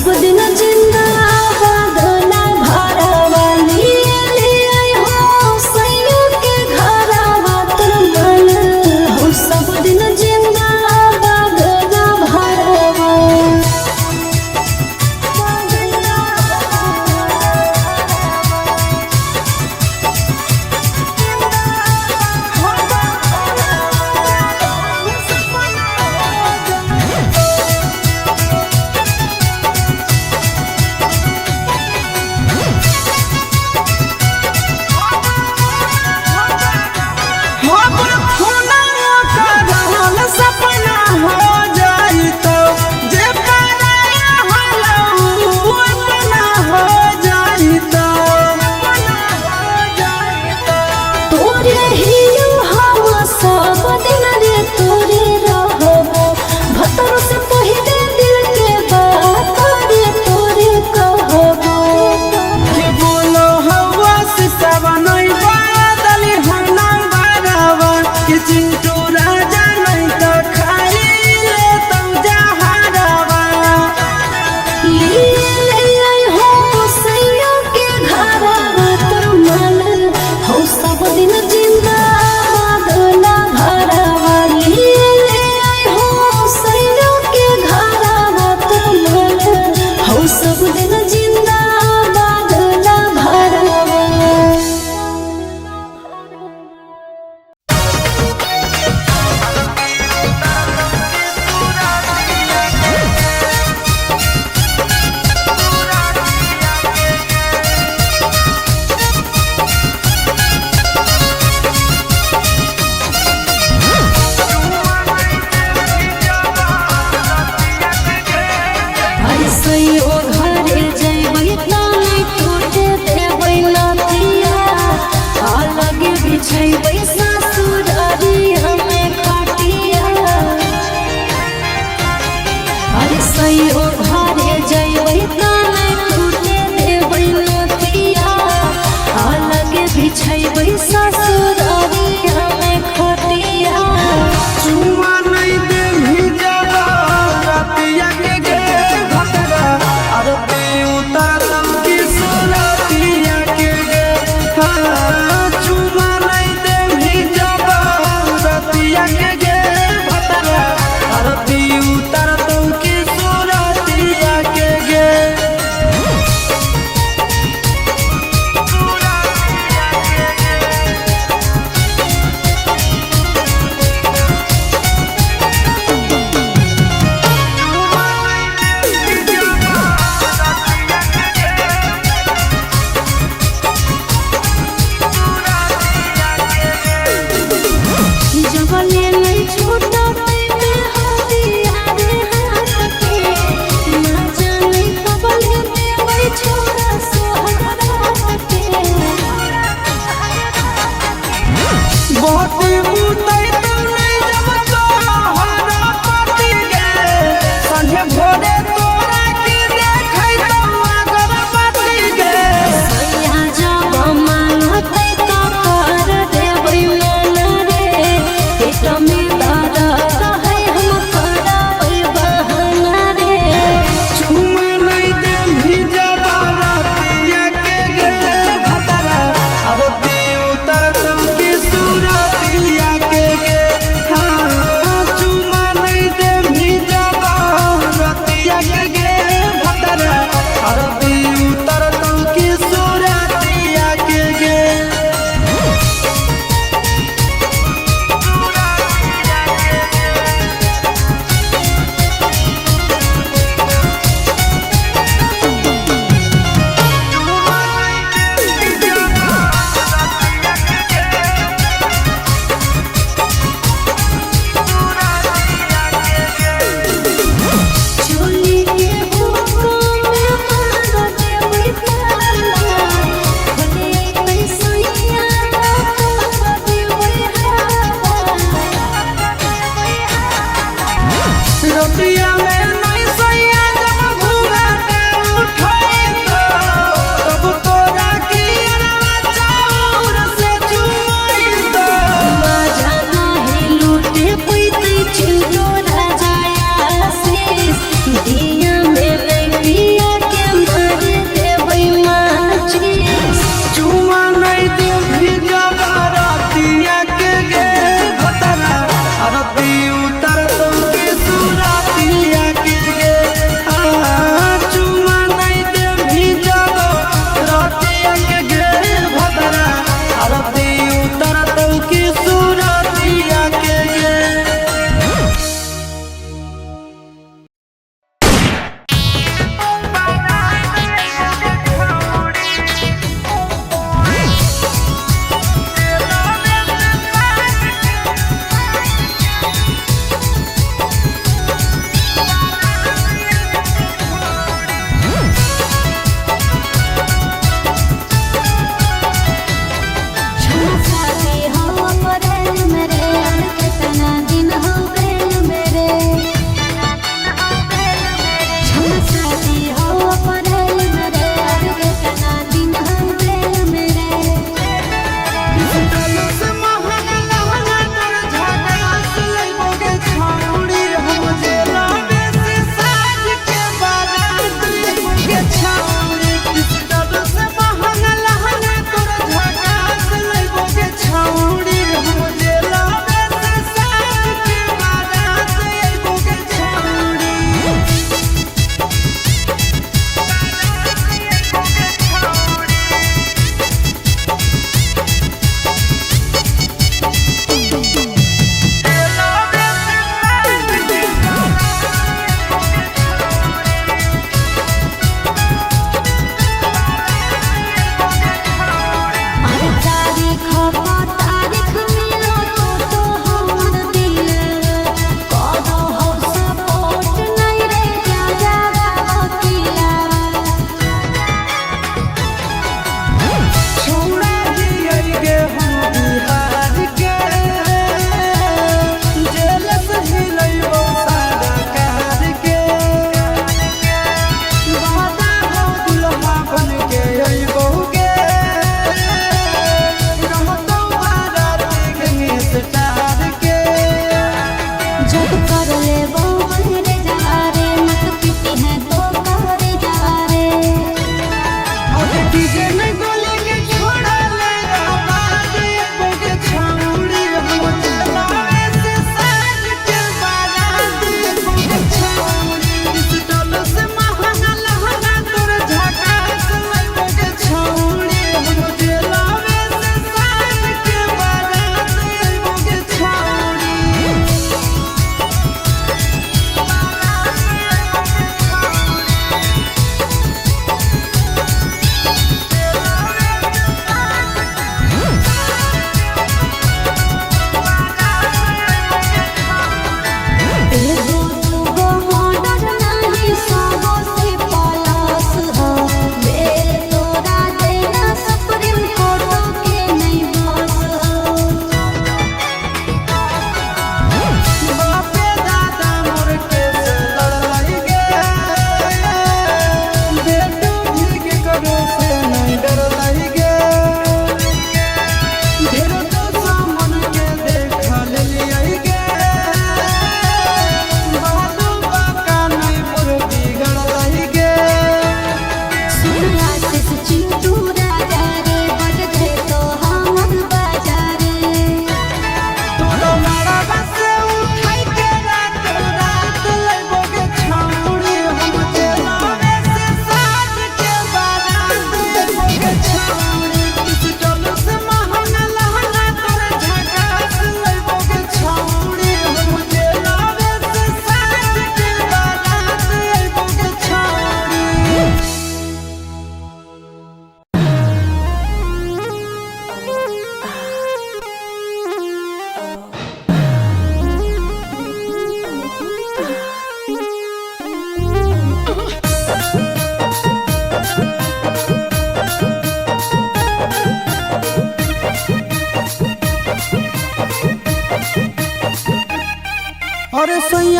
सब दिन जिंदाबाद ना भरवाली हो सैया के घरवा तोर मन हो सब दिन जिंदाबाद ना भरवा।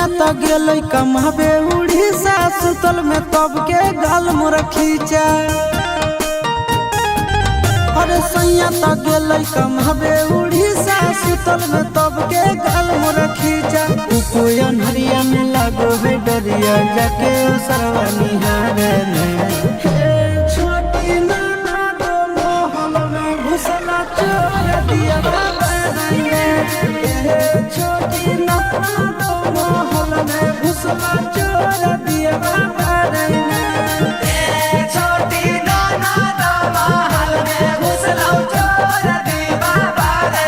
सैया तो गेलै कमाबे उड़ीसा सुतल में तब के गाल मोर खींचा। अरे सैया तो गेलै कमाबे उड़ीसा सुतल में तब के गाल मोर खींचा। कोई अनहरिया में लागो है डरिया जाके सरवा निहारे छोटी नाना दो मोहल में घुसला चोर दिया छोटी नाना दो मोहल में घुसला चोर दिया छोटी नाना दो महल में घुसला चोर दिया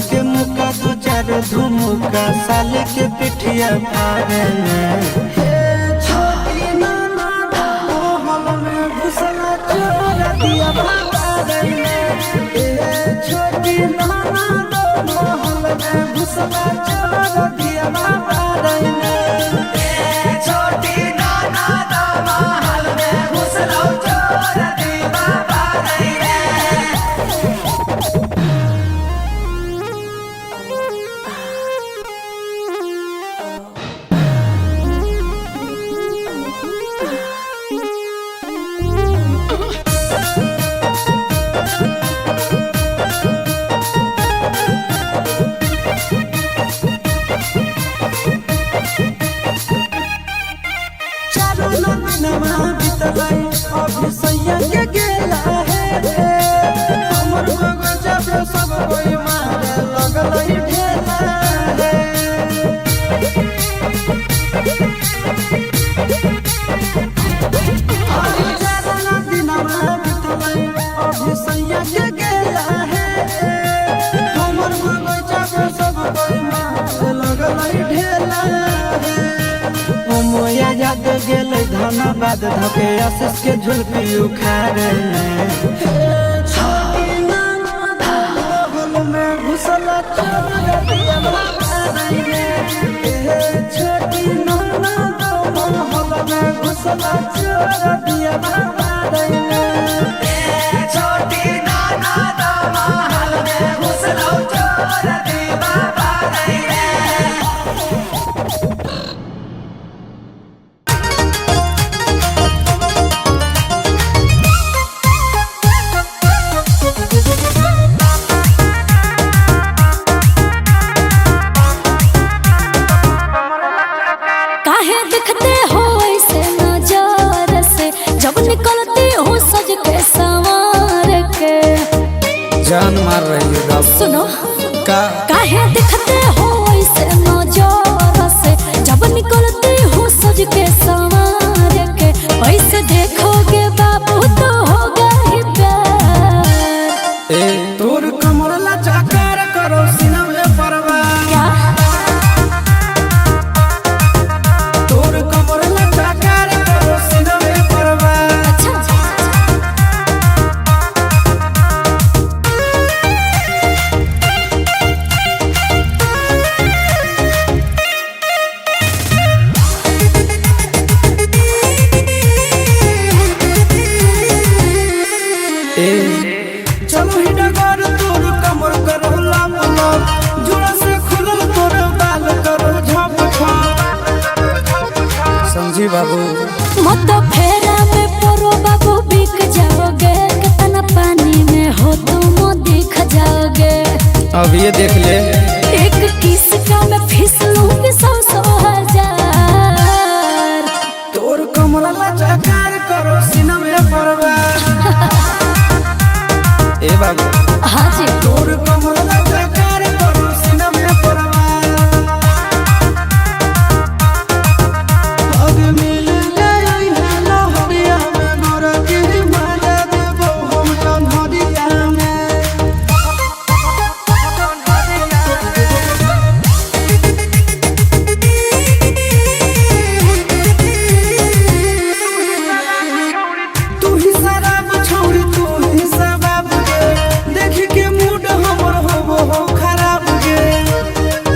के मुका दो चार धुमुका साले के पिठिया फाड़े छोटी नाना मोहल में घुसला चोर दिया छोटी नाना मोहल में घुसला चोर दिया छोटी नाना दो महल में घुसला चोर दिया अभी सैया के गेला है हमर बगजा पे सब कोई मारे लगल ढेला है अभी सैया के गेला है हमर बगजा पे सब कोई मारे लगल ढेला है मोया याद गेलै धनबाद धके आशीष के झुलपी उखाड़े छोटी नाना मोहल में घुसला चोर दिया छोटी नाना मोहल में घुसला चोर दिया छोटी नाना दो महल में घुसला चोर दिया काहे दिखते हो ऐसे नजर से जब निकलती हो सज के संवार के। जान मार रही है सुनो का काहे दिखते हो ऐसे नजर से जब निकलती हो सज के संवार के। ऐसे देखोगे बाबू तो होगा ही प्यार। ए तोर कमर लचाकार करो सीना में परवा क्या तोर कमर लचाकार करो सीना में परवा चलो ही डगर तोर कमर करो लाम लाम जुड़ा से खुलल तोर बाल करो झप समझी बाबू मत फेरा में परो बाबू बिक जाओगे। कितना पानी में हो तुम दिख जाओगे। अब ये देख ले एक किस का मैं फिसलूंगी 100,000। तोर कमर लचाकार करो सीना में परवा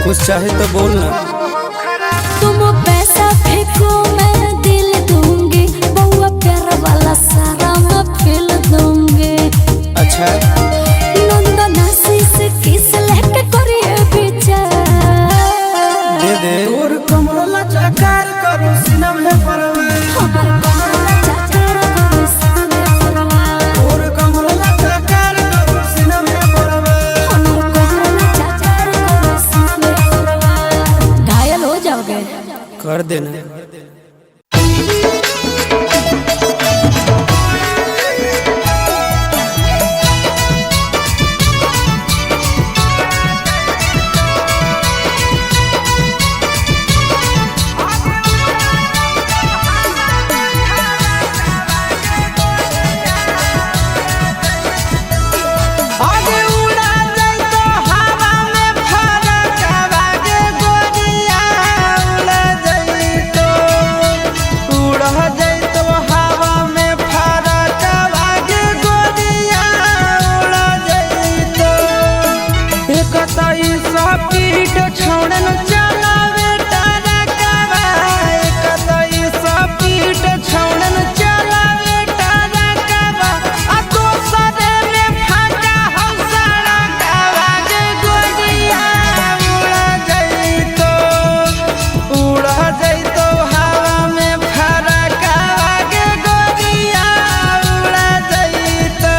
कुछ चाहे तो बोलना। तुम पैसा फेंको मैं दिल दूंगी, बउआ प्यार वाला सारा मैं फिल दूंगी। अच्छा नंदनासी से किस लेके करिए विचार। दे दे तोर कमला चकार करो सिनम में परवे, हमर कमला चाचार करो सामने परवार। तोर कमला चकार करो सिनम में परवे। हमर कमला चाचार करो सामने परवार। घायल हो जाओगे। कर देना। आगे उड़ा जाई तो हवा में फरक आगे गोरिया उड़ा जाई तो हवा में फरक आगे गोरिया उड़ा जाई तो। एक तई स्पीड छोड़न चलावे टरकवा, एक तई स्पीड छोड़न चलावे टरकवा, आ दोसरे में फाका हम सड़कवा गे गोरिया उड़ा जाई तो हवा में फरक आगे गोरिया उड़ा जाई तो।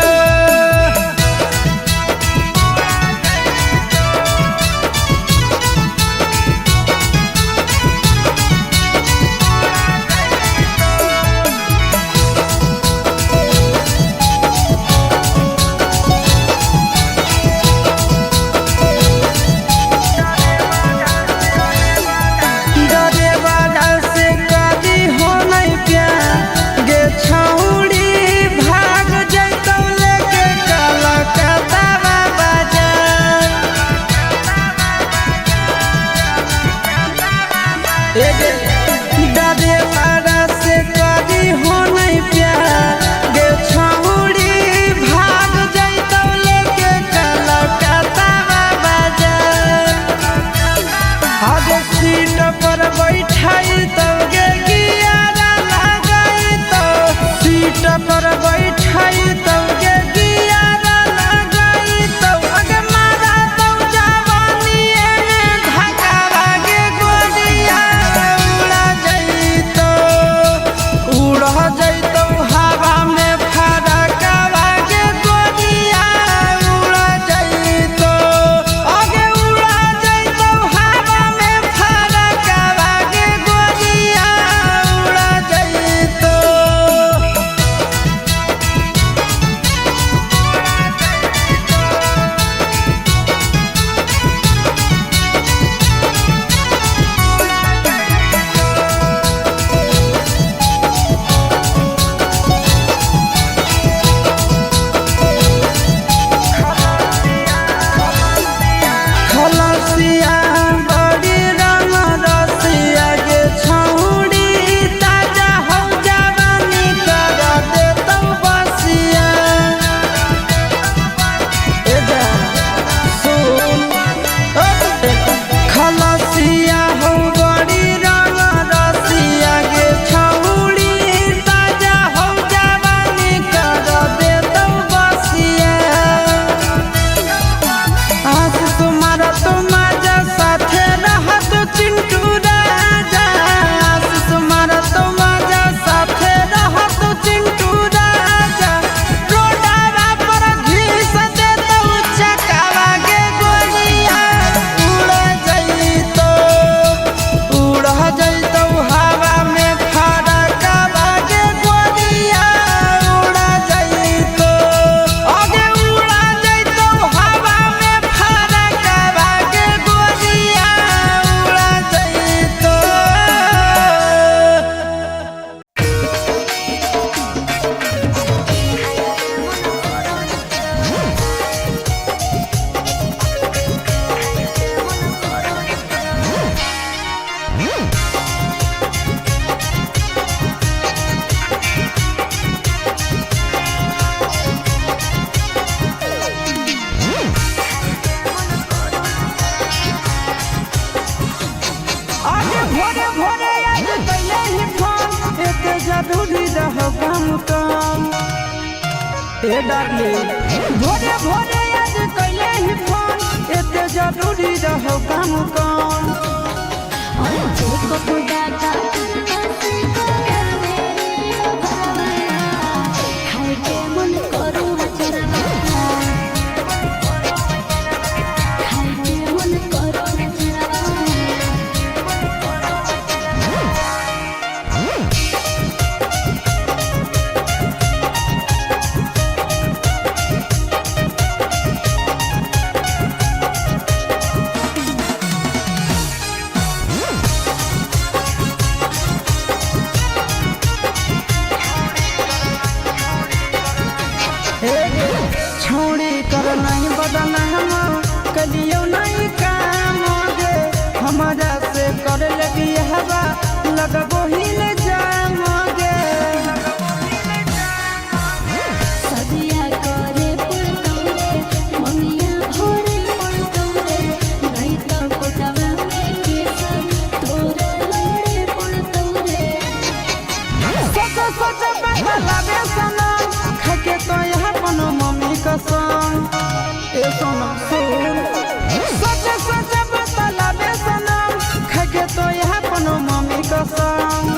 जरूरी रहो काम कम ए डार्लिंग भोरे भोरे आज कैले ही फोन एते जरूरी रहो काम कम छोड़ी कर नहीं बदना हम कलियो नहीं काम गे हमारा से कर लगी हवा लगबो ही ले जाम गे सदिया करे पड़तौरे ममिया भोरे पड़तौरे नहीं तो कोटवा में केसर तोरे लड़े पड़तौरे सोच बदलावे सनम खाके तो यहाँ पनो मम्मी कसम ए सोना सोच बदलावे सनम खाके तो यहाँ पनो मम्मी कसम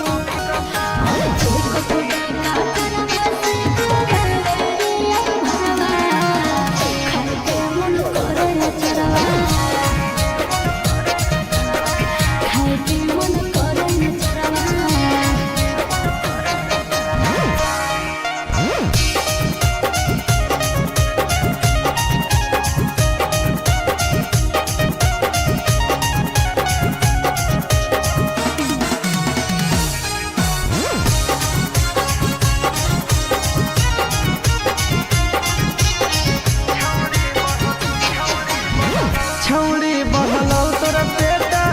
छौड़ी बहलौ तोरा बेटा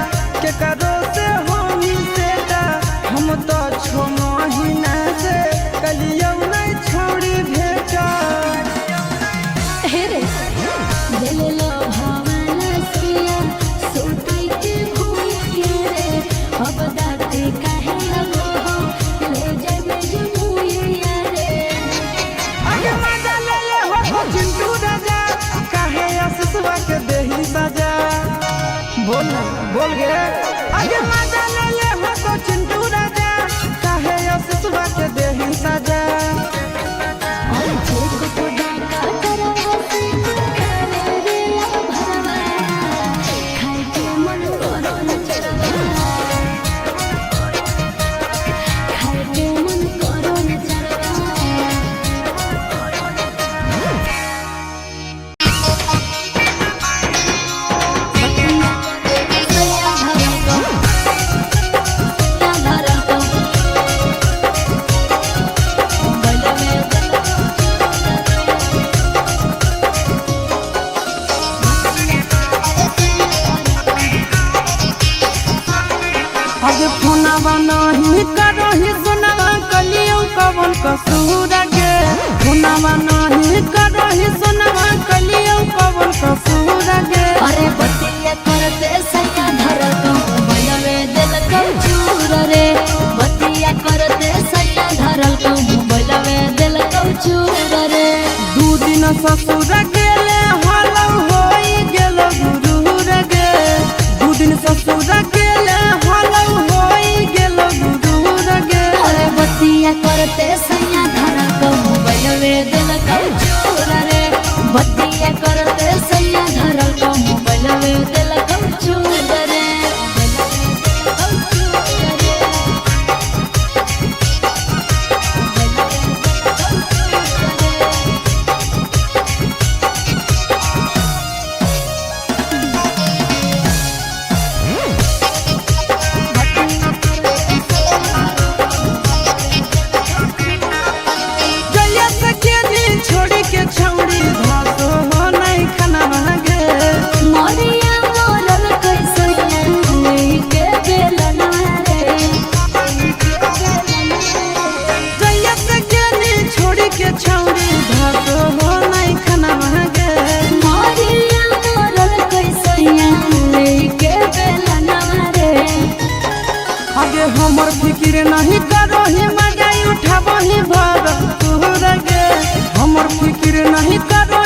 के करो से होनी सेटा हम तो छो महीना से कलियो नहीं छौड़ी भेटा हे रे दिल लो भावना सिया सोते के भूलिए रे अब दाते काहे लगो हो ले जाबे जुमुइया रे आगे मजा ले हो चिंटू राजा काहे आसुसवा के देही सजा बोल गे आगे मजा ले हो तो चिंटू राजा काहे आसुसवा के देही सजा और छोट को डाका करवा से करे रे भरवा खाए के मन करो न चरवा खाए के मन करो न चरवा आज फोनवा नहीं करही सुनवा कलियो कवन कसूर गे फोनवा नहीं करही सुनवा कलियो कवन कसूर गे अरे बतिया करते सैया धरल को मोबाइलवे दिल को चूर रे बतिया करते सैया धरल को मोबाइलवे दिल को चूर रे 2 दिन ससुर गेले हलौ होई गेल गुरुर गे 2 दिन ससुर गेले हलौ होई गेल गुरुर गे अरे बतिया करते सैया धरल को मोबाइलवे दिल को चूर रे बतिया करते सैया धरल को मोबाइलवे दिल को चूर रे हमर फिक्र नहीं करो ही मजाई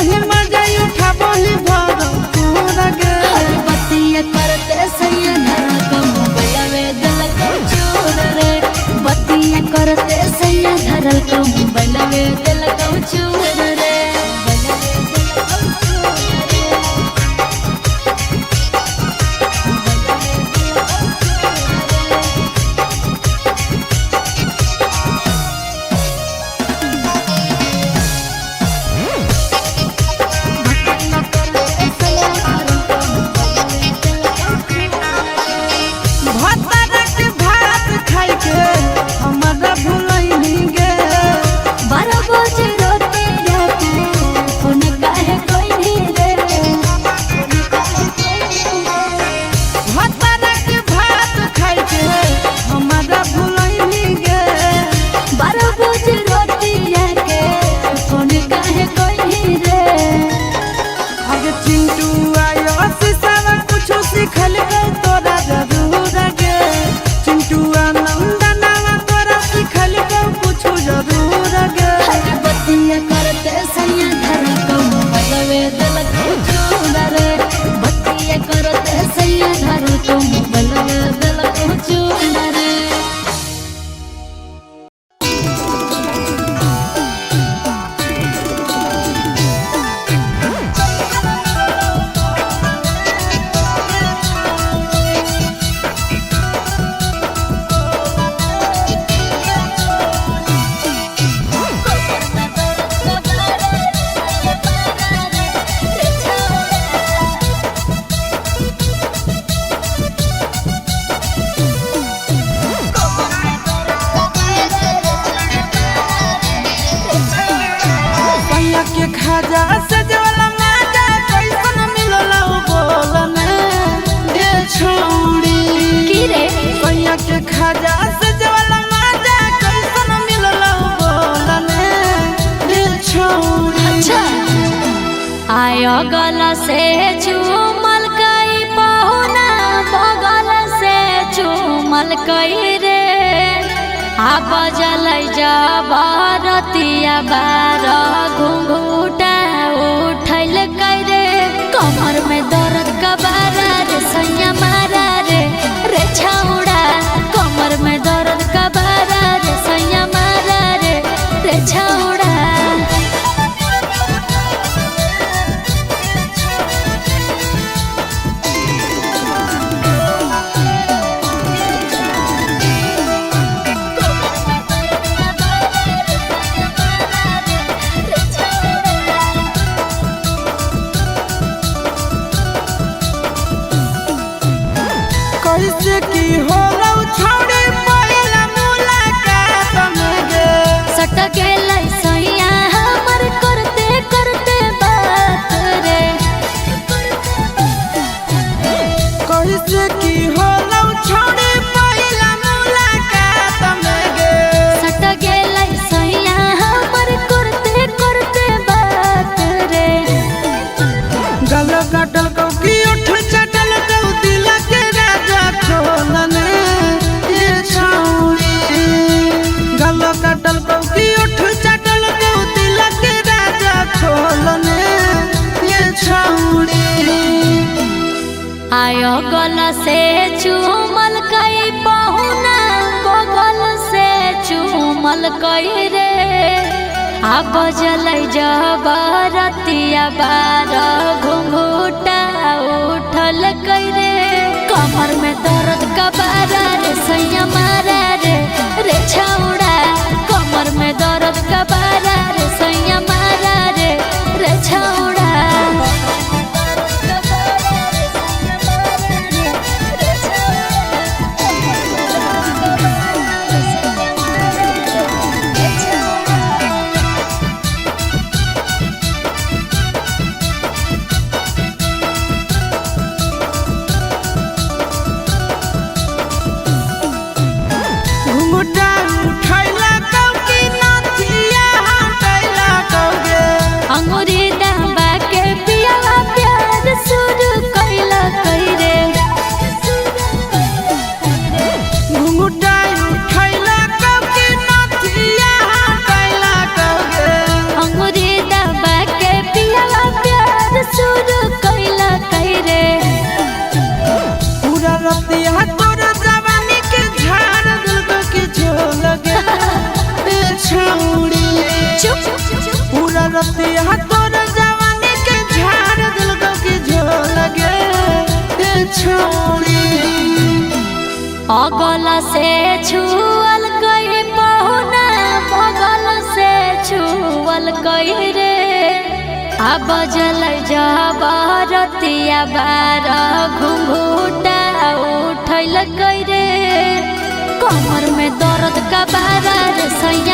वही मजा उठाबो ही भरपूर गे बतिया करते सैया धरा कम बलवे दिल को चूर रे बतिया करते सैया धरा कम बलवे दिल को चूर रे आयो गला से चूमल कई पहुना बगल से चूमल कई रे आप जलै जा बारतिया बार घुंघूटा उठल कई रे कमर में दर्द कबारा रे सैया मारा रे रे छौड़ा कमर में दर्द कबारा रे सैया मारा रे रे छौड़ा कैसे की हो छौड़े पहिला मुलाकात में गे सट गेलै सैया हमर करते करते बात रे कैसे की हो छौड़े पहिला मुलाकात में गे सट गेलै सैया हमर करते करते बात रे गल कटल को की उठ चटल को दिल के राजा खोलने ये छौड़ी गल कटल को की उठ चटल को दिल के राजा खोलने ये छौड़ी आयो गला से चूमल कई पहुना बगल से चूमल कई रे अब जलै जबरतिया बार घुंघूटा उठल कई रे कमर में दर्द कबारा रे सैया मारा रे रे छौड़ा कमर में दर्द कबारा रे सैया मारा रे रे छौड़ा रतिया तोर जवानी के झाड़ दिल को की झोल गे ए छौड़ी अगल से छुअल कई पहुना बगल से छुअल कई रे अब जल जबरतिया बार घुंघूटा उठल कई रे कमर में दर्द का बार सैया